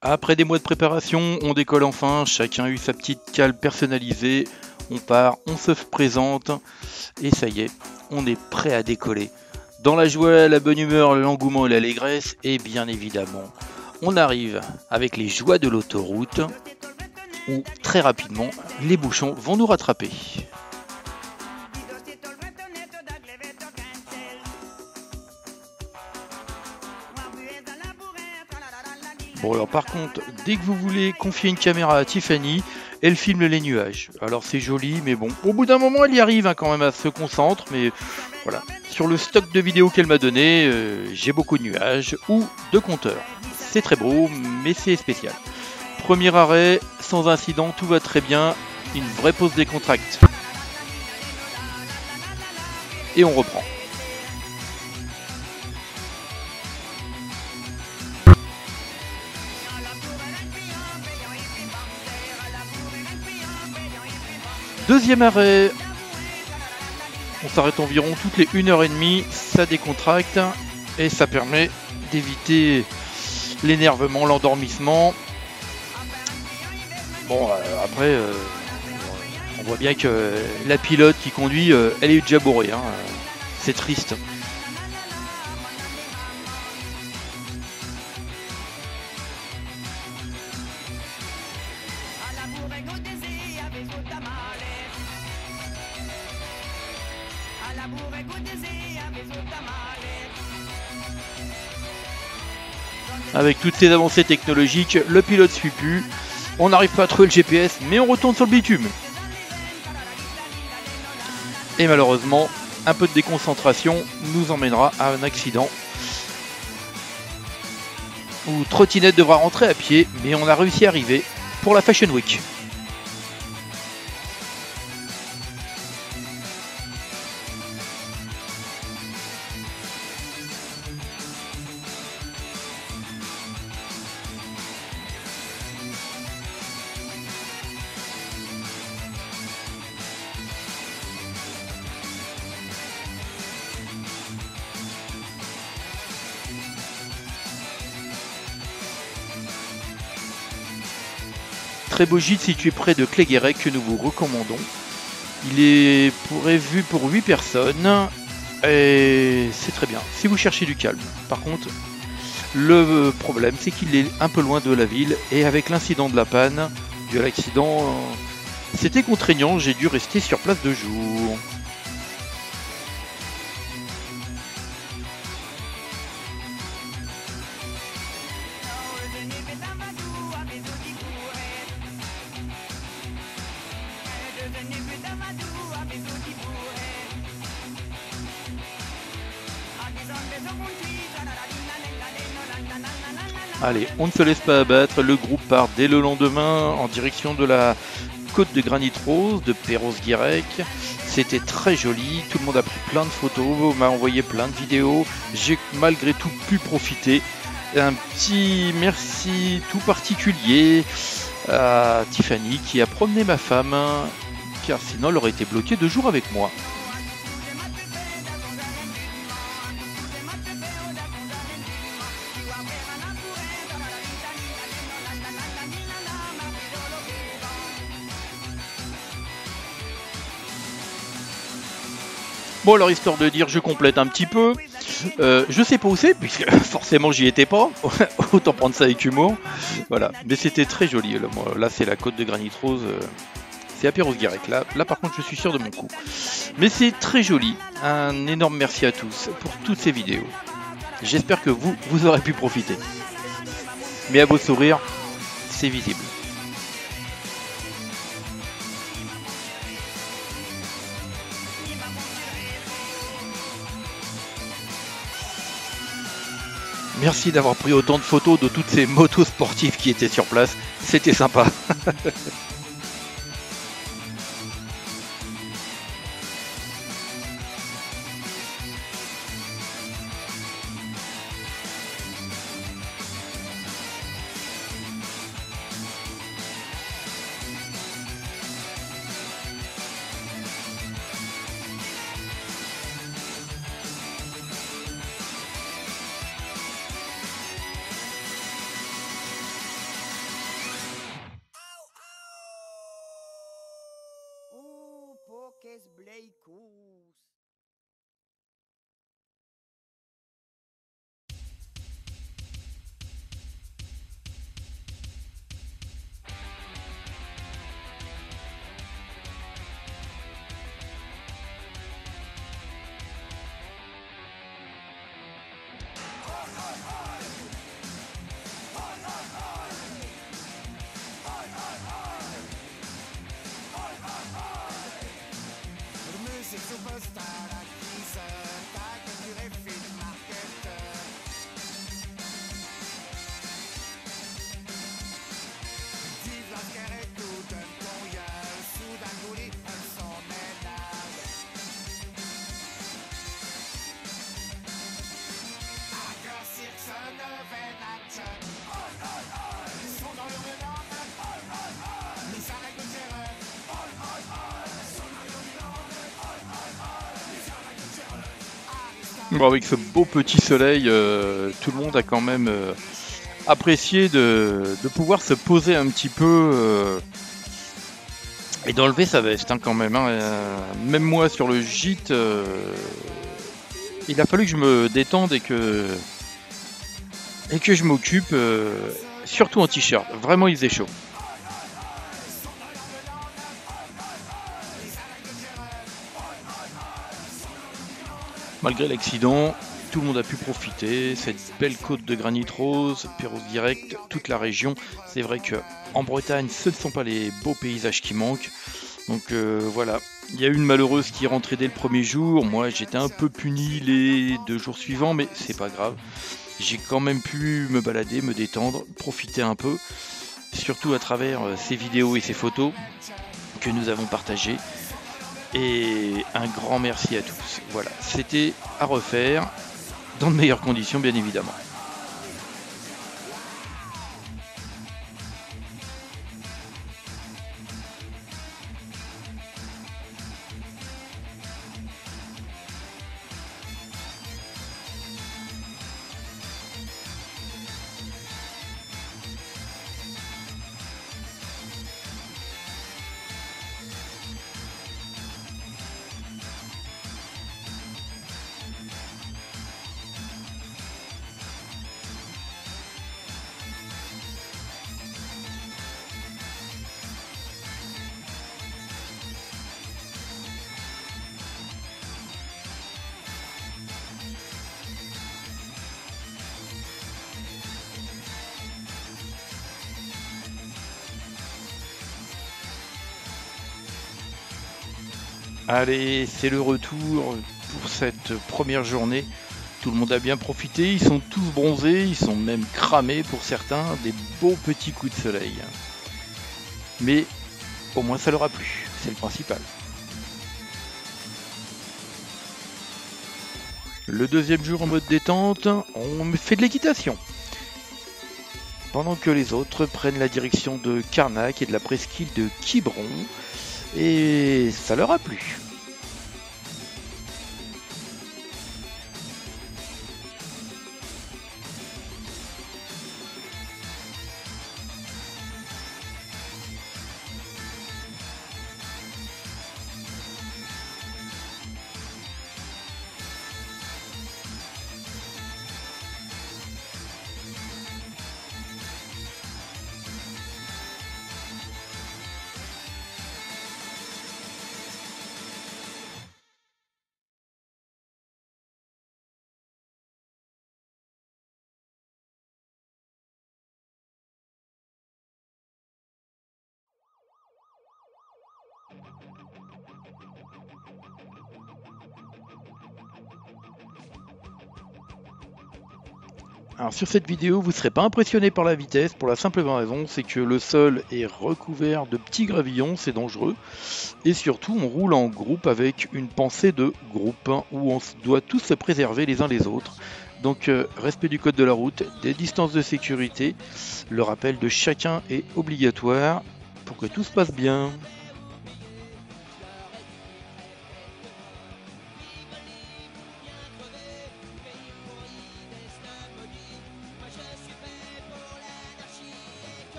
Après des mois de préparation, on décolle enfin, chacun a eu sa petite cale personnalisée, on part, on se présente, et ça y est, on est prêt à décoller. Dans la joie, la bonne humeur, l'engouement et l'allégresse, et bien évidemment, on arrive avec les joies de l'autoroute, où très rapidement, les bouchons vont nous rattraper. Bon alors par contre, dès que vous voulez confier une caméra à Tiffany, elle filme les nuages. Alors c'est joli, mais bon, au bout d'un moment elle y arrive quand même, à se concentre, mais voilà. Sur le stock de vidéos qu'elle m'a donné, j'ai beaucoup de nuages ou de compteurs. C'est très beau, mais c'est spécial. Premier arrêt, sans incident, tout va très bien, une vraie pause décontracte. Et on reprend. Deuxième arrêt, on s'arrête environ toutes les 1h30, ça décontracte et ça permet d'éviter l'énervement, l'endormissement. Bon, après, on voit bien que la pilote qui conduit, elle est déjà bourrée, hein. C'est triste. Avec toutes ces avancées technologiques, le pilote suit plus, on n'arrive pas à trouver le GPS, mais on retourne sur le bitume. Et malheureusement, un peu de déconcentration nous emmènera à un accident où Trottinette devra rentrer à pied, mais on a réussi à arriver pour la Fashion Week. Très beau gîte situé près de Cléguérec que nous vous recommandons. Il est prévu pour 8 personnes et c'est très bien si vous cherchez du calme. Par contre, le problème c'est qu'il est un peu loin de la ville et avec l'incident de la panne, dû à l'accident, c'était contraignant, j'ai dû rester sur place 2 jours. Allez, on ne se laisse pas abattre, le groupe part dès le lendemain en direction de la côte de Granit Rose, de Perros-Guirec. C'était très joli, tout le monde a pris plein de photos, m'a envoyé plein de vidéos, j'ai malgré tout pu profiter. Un petit merci tout particulier à Tiffany qui a promené ma femme, car sinon elle aurait été bloquée 2 jours avec moi. Bon alors histoire de dire, je complète un petit peu. Je sais pas où c'est, puisque forcément j'y étais pas. Autant prendre ça avec humour. Voilà, mais c'était très joli. Là c'est la côte de Granit Rose. C'est à Perros-Guirec. Là par contre je suis sûr de mon coup. Mais c'est très joli. Un énorme merci à tous pour toutes ces vidéos. J'espère que vous aurez pu profiter. Mais à vos sourires, c'est visible. Merci d'avoir pris autant de photos de toutes ces motos sportives qui étaient sur place. C'était sympa. Bon, avec ce beau petit soleil, tout le monde a quand même apprécié de pouvoir se poser un petit peu et d'enlever sa veste hein, quand même. Hein. Même moi sur le gîte, il a fallu que je me détende et que je m'occupe, surtout en t-shirt. Vraiment, il faisait chaud. Malgré l'accident, tout le monde a pu profiter. Cette belle côte de granit rose, Pérouse Direct, toute la région. C'est vrai que en Bretagne, ce ne sont pas les beaux paysages qui manquent. Donc voilà, il y a une malheureuse qui est rentrée dès le premier jour. Moi, j'étais un peu puni les 2 jours suivants, mais c'est pas grave. J'ai quand même pu me balader, me détendre, profiter un peu, surtout à travers ces vidéos et ces photos que nous avons partagées. Et un grand merci à tous. Voilà, c'était à refaire dans de meilleures conditions, bien évidemment. Allez, c'est le retour pour cette première journée. Tout le monde a bien profité, ils sont tous bronzés, ils sont même cramés pour certains, des beaux petits coups de soleil. Mais au moins ça leur a plu, c'est le principal. Le deuxième jour en mode détente, on fait de l'équitation. Pendant que les autres prennent la direction de Carnac et de la presqu'île de Quiberon. Et ça leur a plu. Alors sur cette vidéo, vous ne serez pas impressionné par la vitesse, pour la simple raison, c'est que le sol est recouvert de petits gravillons, c'est dangereux. Et surtout, on roule en groupe avec une pensée de groupe, hein, où on doit tous se préserver les uns les autres. Donc respect du code de la route, des distances de sécurité, le rappel de chacun est obligatoire pour que tout se passe bien.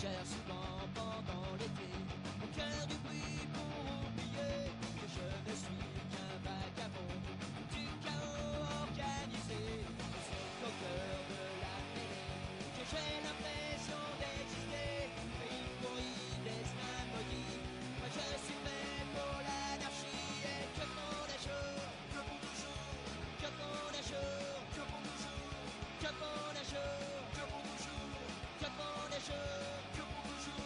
gère souvent pendant l'été. Mon cœur du bruit pour oublier que je ne suis qu'un vagabond du chaos organisé. C'est au cœur de la mêlée que j'ai l'impression d'exister. Pays pourri, destin maudit. Moi je suis fait pour l'anarchie et que pour les jours, que pour toujours, que pour les jours, que pour toujours, que pour les jours, que pour toujours, que pour les jours, que pour toujours.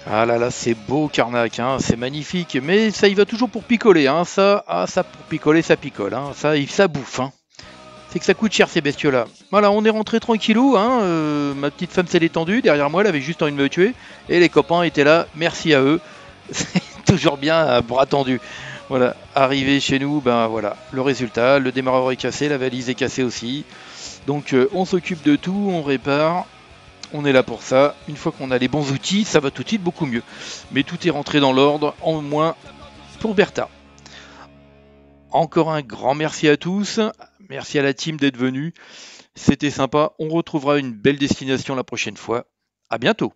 Ah là là, c'est beau Carnac, hein, c'est magnifique, mais ça y va toujours pour picoler, hein, ça pour picoler, ça picole, hein, ça bouffe, hein. C'est que ça coûte cher ces bestiaux-là. Voilà, on est rentré tranquillou, hein, ma petite femme s'est détendue, derrière moi elle avait juste envie de me tuer, et les copains étaient là, merci à eux, c'est toujours bien à bras tendus. Voilà, arrivé chez nous, ben voilà, le résultat, le démarreur est cassé, la valise est cassée aussi, donc on s'occupe de tout, on répare. On est là pour ça. Une fois qu'on a les bons outils, ça va tout de suite beaucoup mieux. Mais tout est rentré dans l'ordre, en moins pour Bertha. Encore un grand merci à tous. Merci à la team d'être venus. C'était sympa. On retrouvera une belle destination la prochaine fois. À bientôt.